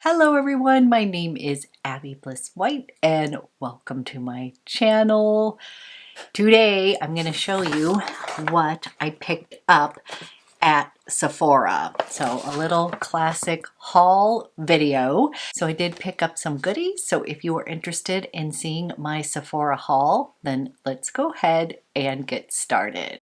Hello everyone, my name is Abby Bliss White and welcome to my channel. Today I'm going to show you what I picked up at Sephora. So a little classic haul video. So I did pick up some goodies. So if you are interested in seeing my Sephora haul, then let's go ahead and get started.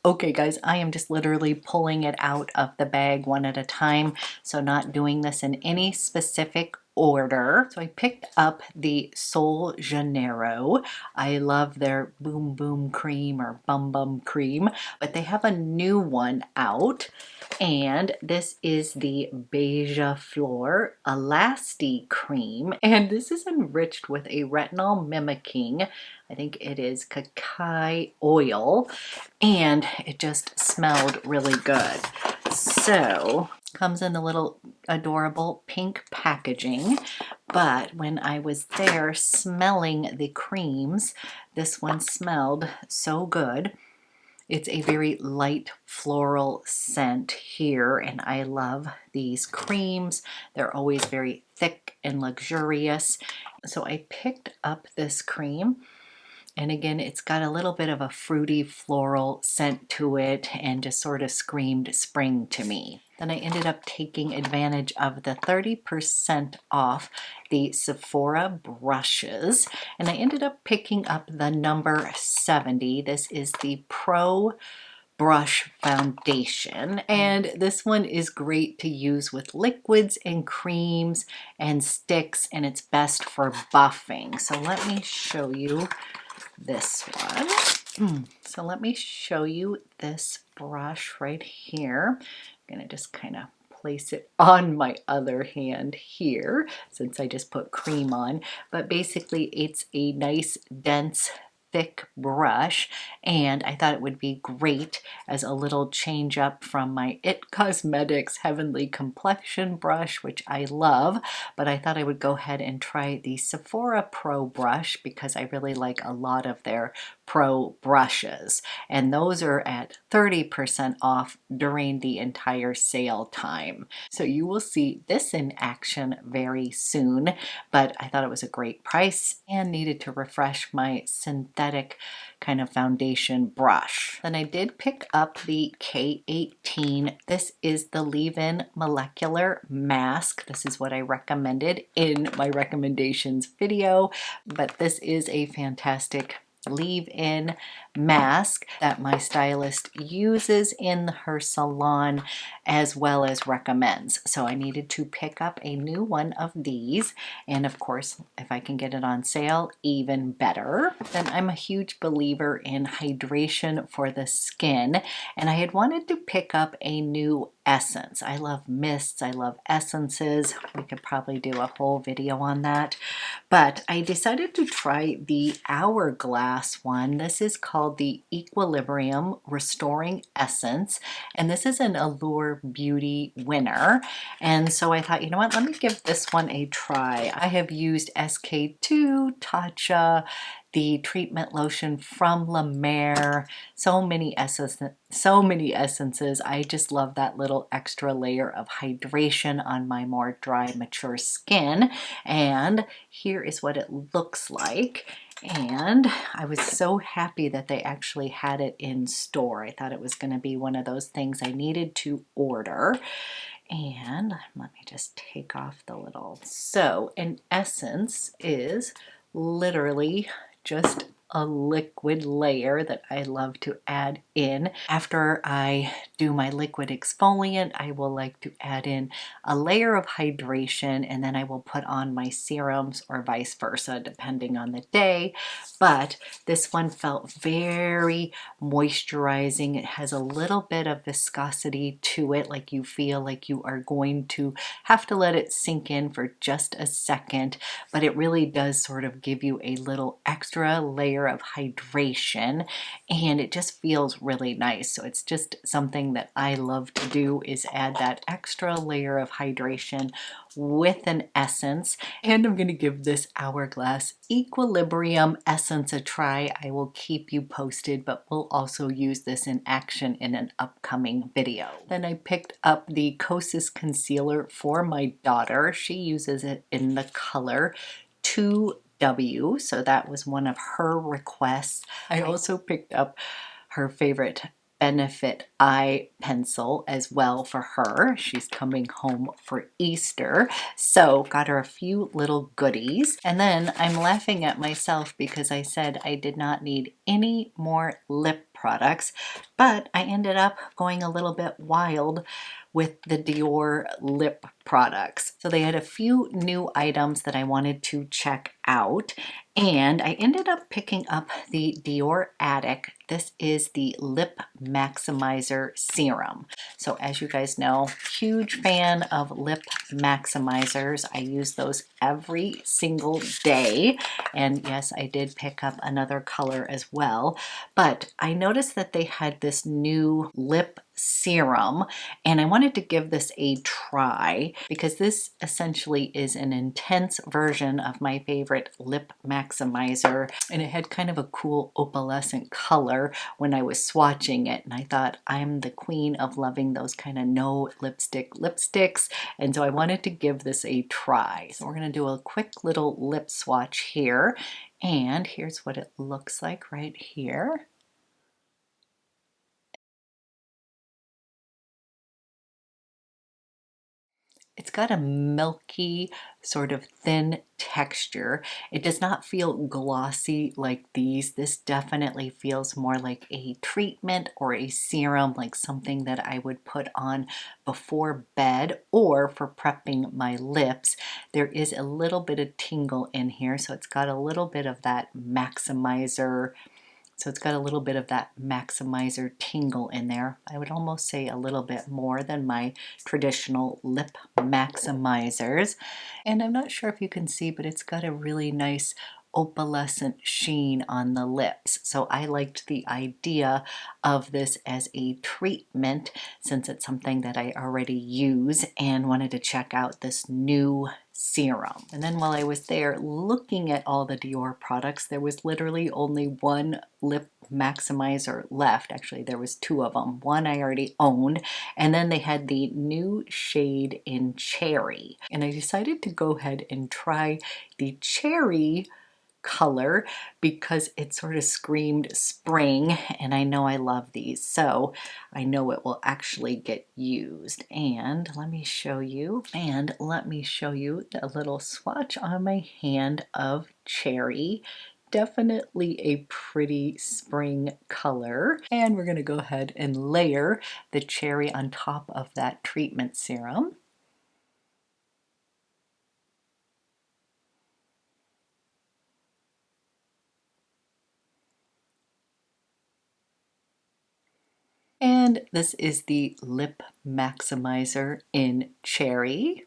Okay guys, I am just literally pulling it out of the bag one at a time, so not doing this in any specific order. So I picked up the Sol Janeiro. I love their Boom Boom Cream or Bum Bum Cream, but they have a new one out. And this is the Beija Flor Elasti-Cream. And this is enriched with a retinol mimicking, I think it is cacao oil, and it just smelled really good. So comes in a little adorable pink packaging, but when I was there smelling the creams, this one smelled so good. It's a very light floral scent here, and I love these creams. They're always very thick and luxurious. So I picked up this cream. And again, it's got a little bit of a fruity floral scent to it and just sort of screamed spring to me. Then I ended up taking advantage of the 30% off the Sephora brushes. And I ended up picking up the number 70. This is the Pro Brush Foundation, and this one is great to use with liquids and creams and sticks, and it's best for buffing. So let me show you this one. So let me show you this brush right here. I'm gonna just kind of place it on my other hand here since I just put cream on, but basically it's a nice dense thick brush, and I thought it would be great as a little change up from my IT Cosmetics Heavenly Complexion brush, which I love, but I thought I would go ahead and try the Sephora Pro brush because I really like a lot of their Pro brushes, and those are at 30% off during the entire sale time. So you will see this in action very soon, but I thought it was a great price and needed to refresh my synthetic kind of foundation brush. Then I did pick up the K18. This is the leave-in molecular mask. This is what I recommended in my recommendations video, but this is a fantastic leave-in mask that my stylist uses in her salon as well as recommends. So I needed to pick up a new one of these, and of course if I can get it on sale, even better. Then I'm a huge believer in hydration for the skin, and I had wanted to pick up a new essence. I love mists, I love essences. We could probably do a whole video on that, but I decided to try the Hourglass one. This is called the Equilibrium Restoring Essence, and this is an Allure Beauty winner. And so I thought, you know what, let me give this one a try. I have used SK2, Tatcha, the treatment lotion from La Mer, so many essences. I just love that little extra layer of hydration on my more dry, mature skin. And here is what it looks like. And I was so happy that they actually had it in store. I thought it was going to be one of those things I needed to order. And let me just take off the little. So an essence is literally just a liquid layer that I love to add in. After I do my liquid exfoliant, I will like to add in a layer of hydration, and then I will put on my serums or vice versa depending on the day. But this one felt very moisturizing. It has a little bit of viscosity to it, like you feel like you are going to have to let it sink in for just a second, but it really does sort of give you a little extra layer layer of hydration, and it just feels really nice. So it's just something that I love to do, is add that extra layer of hydration with an essence. And I'm going to give this Hourglass Equilibrium essence a try. I will keep you posted, but we'll also use this in action in an upcoming video. Then I picked up the Kosas concealer for my daughter. She uses it in the color 2W, so that was one of her requests. I also picked up her favorite Benefit eye pencil as well for her. She's coming home for Easter, so got her a few little goodies. And then I'm laughing at myself because I said I did not need any more lip products, but I ended up going a little bit wild with the DIOR Lip Products. So they had a few new items that I wanted to check out, and I ended up picking up the DIOR Addict. This is the Lip Maximizer Serum. So as you guys know, huge fan of lip maximizers. I use those every single day. And yes, I did pick up another color as well. But I noticed that they had this new lip serum, and I wanted to give this a try because this essentially is an intense version of my favorite lip maximizer, and it had kind of a cool opalescent color when I was swatching it, and I thought I'm the queen of loving those kind of no lipstick lipsticks, and so I wanted to give this a try. So we're going to do a quick little lip swatch here, and here's what it looks like right here. It's got a milky, sort of thin texture. It does not feel glossy like these. This definitely feels more like a treatment or a serum, like something that I would put on before bed or for prepping my lips. There is a little bit of tingle in here, so it's got a little bit of that maximizer. So it's got a little bit of that maximizer tingle in there. I would almost say a little bit more than my traditional lip maximizers. And I'm not sure if you can see, but it's got a really nice opalescent sheen on the lips. So I liked the idea of this as a treatment since it's something that I already use, and wanted to check out this new serum. And then while I was there looking at all the DIOR products, there was literally only one lip maximizer left. Actually, there was two of them. One I already owned, and then they had the new shade in Cherry. And I decided to go ahead and try the Cherry color because it sort of screamed spring, and I know I love these, so I know it will actually get used. And let me show you a little swatch on my hand of Cherry. Definitely a pretty spring color, and we're going to go ahead and layer the Cherry on top of that treatment serum. And this is the Lip Maximizer in Cherry.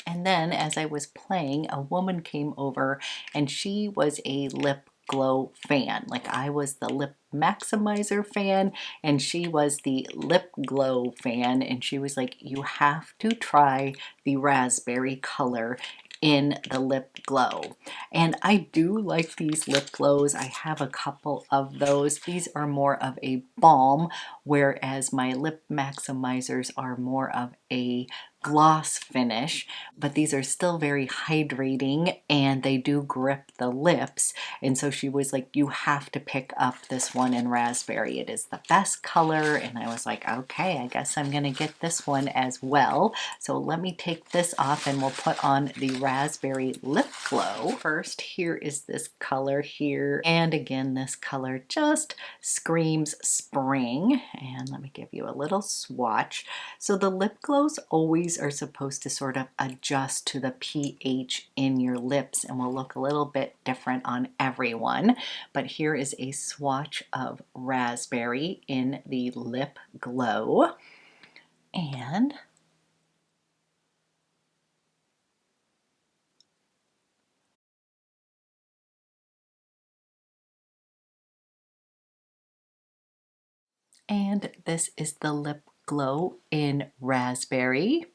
And then as I was playing, a woman came over and she was a lip glow fan. Like I was the lip maximizer fan and she was the lip glow fan, and she was like, you have to try the raspberry color in the lip glow. And I do like these lip glows. I have a couple of those. These are more of a balm, whereas my lip maximizers are more of a gloss finish, but these are still very hydrating and they do grip the lips. And so she was like, you have to pick up this one in raspberry. It is the best color. And I was like, okay, I guess I'm gonna get this one as well. So let me take this off and we'll put on the raspberry lip glow. First, here is this color here. And again, this color just screams spring. And let me give you a little swatch. So the lip glows always are supposed to sort of adjust to the pH in your lips and will look a little bit different on everyone. But here is a swatch of raspberry in the lip glow. And And this is the Lip Glow in Raspberry.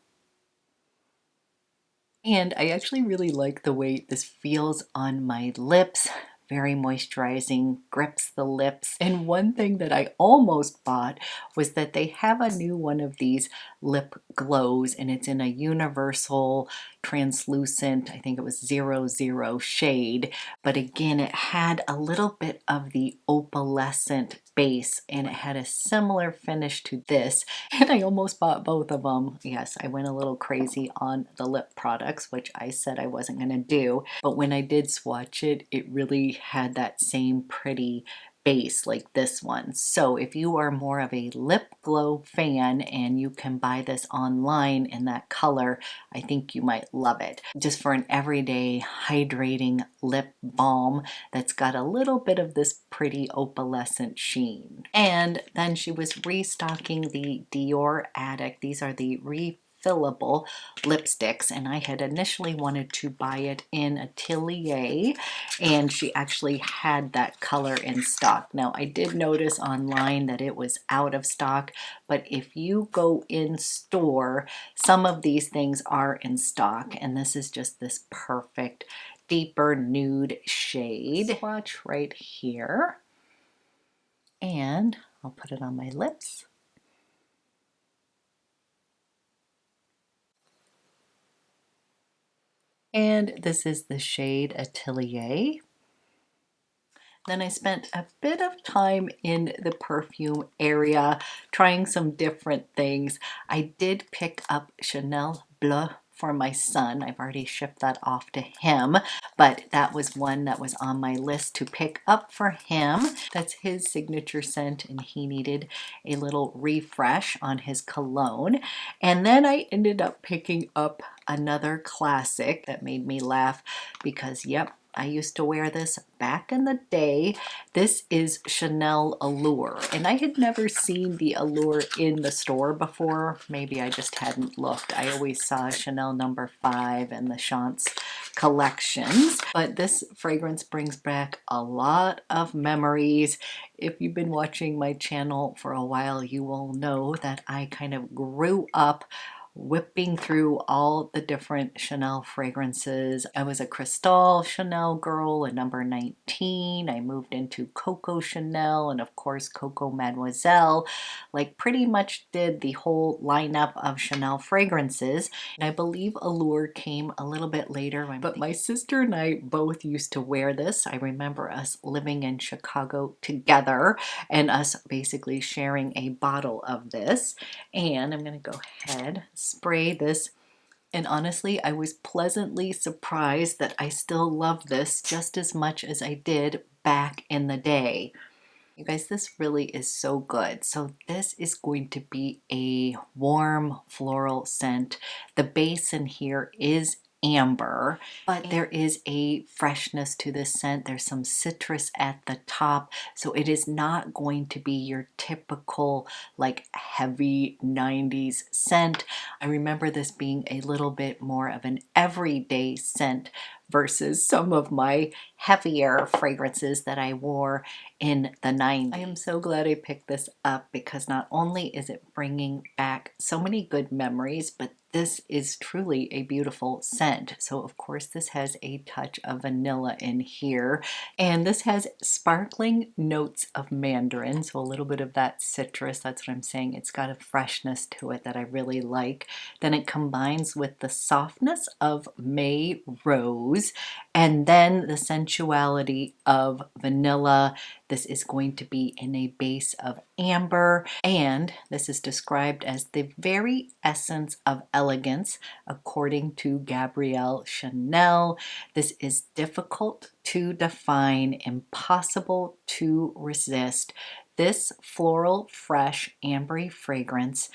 And I actually really like the way this feels on my lips. Very moisturizing, grips the lips. And one thing that I almost bought was that they have a new one of these lip glows, and it's in a universal translucent, I think it was 00 shade. But again, it had a little bit of the opalescent base, and it had a similar finish to this. And I almost bought both of them. Yes, I went a little crazy on the lip products, which I said I wasn't going to do. But when I did swatch it, it really had that same pretty base like this one. So if you are more of a lip glow fan and you can buy this online in that color, I think you might love it. Just for an everyday hydrating lip balm that's got a little bit of this pretty opalescent sheen. And then she was restocking the DIOR Addict. These are the refillable lipsticks, and I had initially wanted to buy it in Atelier, and she actually had that color in stock. Now I did notice online that it was out of stock, but if you go in store, some of these things are in stock, and this is just this perfect deeper nude shade. Swatch right here, and I'll put it on my lips. And this is the shade Atelier. Then I spent a bit of time in the perfume area trying some different things. I did pick up Chanel Bleu for my son. I've already shipped that off to him, but that was one that was on my list to pick up for him. That's his signature scent, and he needed a little refresh on his cologne. And then I ended up picking up another classic that made me laugh because, yep, I used to wear this back in the day. This is Chanel Allure, and I had never seen the Allure in the store before. Maybe I just hadn't looked. I always saw Chanel number 5 and the Chance collections, but this fragrance brings back a lot of memories. If you've been watching my channel for a while, you will know that I kind of grew up whipping through all the different Chanel fragrances. I was a Cristal Chanel girl, a number 19. I moved into Coco Chanel and of course Coco Mademoiselle. Like pretty much did the whole lineup of Chanel fragrances. And I believe Allure came a little bit later, but my sister and I both used to wear this. I remember us living in Chicago together and us basically sharing a bottle of this. And I'm going to go ahead, spray this, and honestly I was pleasantly surprised that I still love this just as much as I did back in the day. You guys, this really is so good. So this is going to be a warm floral scent. The base in here is amber, but there is a freshness to this scent. There's some citrus at the top, so it is not going to be your typical like heavy 90s scent. I remember this being a little bit more of an everyday scent versus some of my heavier fragrances that I wore in the 90s. I am so glad I picked this up because not only is it bringing back so many good memories, but this is truly a beautiful scent. So of course this has a touch of vanilla in here, and this has sparkling notes of mandarin, so a little bit of that citrus. That's what I'm saying. It's got a freshness to it that I really like. Then it combines with the softness of May rose and then the sensuality of vanilla. This is going to be in a base of amber, and this is described as the very essence of elegance, according to Gabrielle Chanel. This is difficult to define, impossible to resist. This floral, fresh, ambery fragrance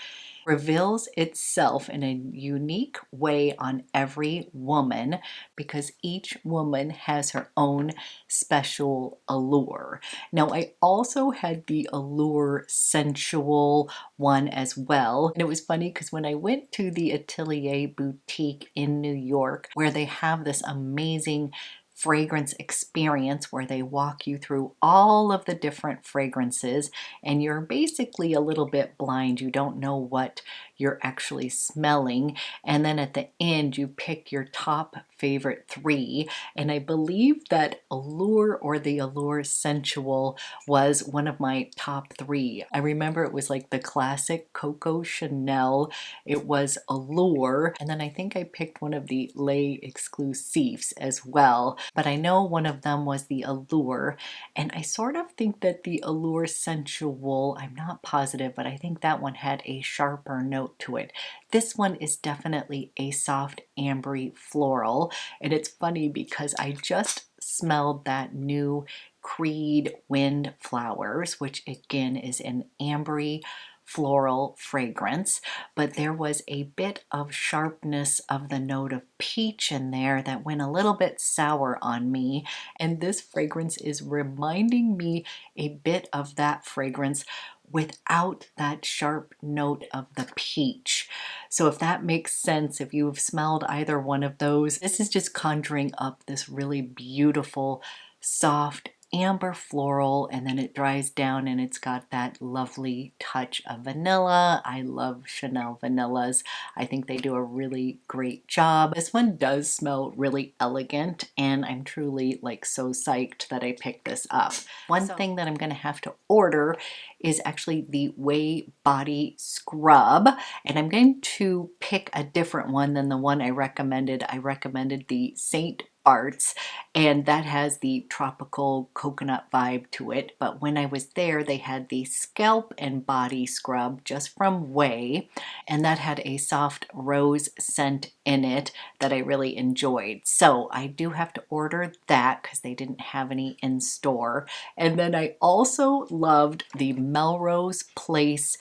reveals itself in a unique way on every woman because each woman has her own special allure. Now, I also had the Allure Sensual one as well. And it was funny because when I went to the Atelier boutique in New York, where they have this amazing fragrance experience where they walk you through all of the different fragrances, and you're basically a little bit blind. You don't know what you're actually smelling, and then at the end you pick your top favorite 3, and I believe that Allure or the Allure Sensual was one of my top 3. I remember it was like the classic Coco Chanel, it was Allure, and then I think I picked one of the Les Exclusifs as well, but I know one of them was the Allure, and I sort of think that the Allure Sensual, I'm not positive, but I think that one had a sharper note to it. This one is definitely a soft ambery floral, and it's funny because I just smelled that new Creed Wind Flowers, which again is an ambery floral fragrance, but there was a bit of sharpness of the note of peach in there that went a little bit sour on me, and this fragrance is reminding me a bit of that fragrance without that sharp note of the peach. So if that makes sense, if you've smelled either one of those, this is just conjuring up this really beautiful, soft, amber floral, and then it dries down and it's got that lovely touch of vanilla. I love Chanel vanillas. I think they do a really great job. This one does smell really elegant, and I'm truly like so psyched that I picked this up. One thing that I'm gonna have to order is actually the Way Body Scrub, and I'm going to pick a different one than the one I recommended. I recommended the Saint Arts, and that has the tropical coconut vibe to it, but when I was there they had the scalp and body scrub just from Way, and that had a soft rose scent in it that I really enjoyed. So I do have to order that because they didn't have any in store. And then I also loved the Melrose Place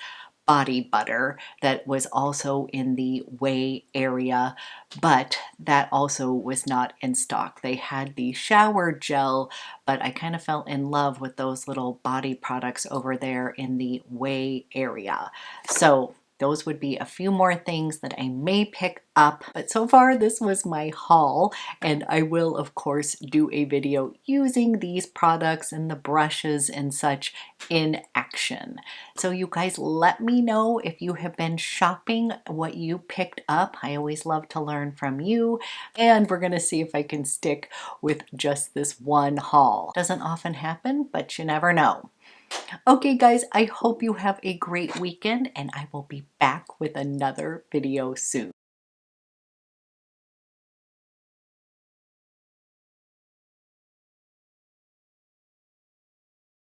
body butter that was also in the Way area, but that also was not in stock. They had the shower gel, but I kind of fell in love with those little body products over there in the Way area. So those would be a few more things that I may pick up, but so far this was my haul, and I will of course do a video using these products and the brushes and such in action. So you guys let me know if you have been shopping, what you picked up. I always love to learn from you, and we're gonna see if I can stick with just this one haul. Doesn't often happen, but you never know. Okay guys, I hope you have a great weekend, and I will be back with another video soon.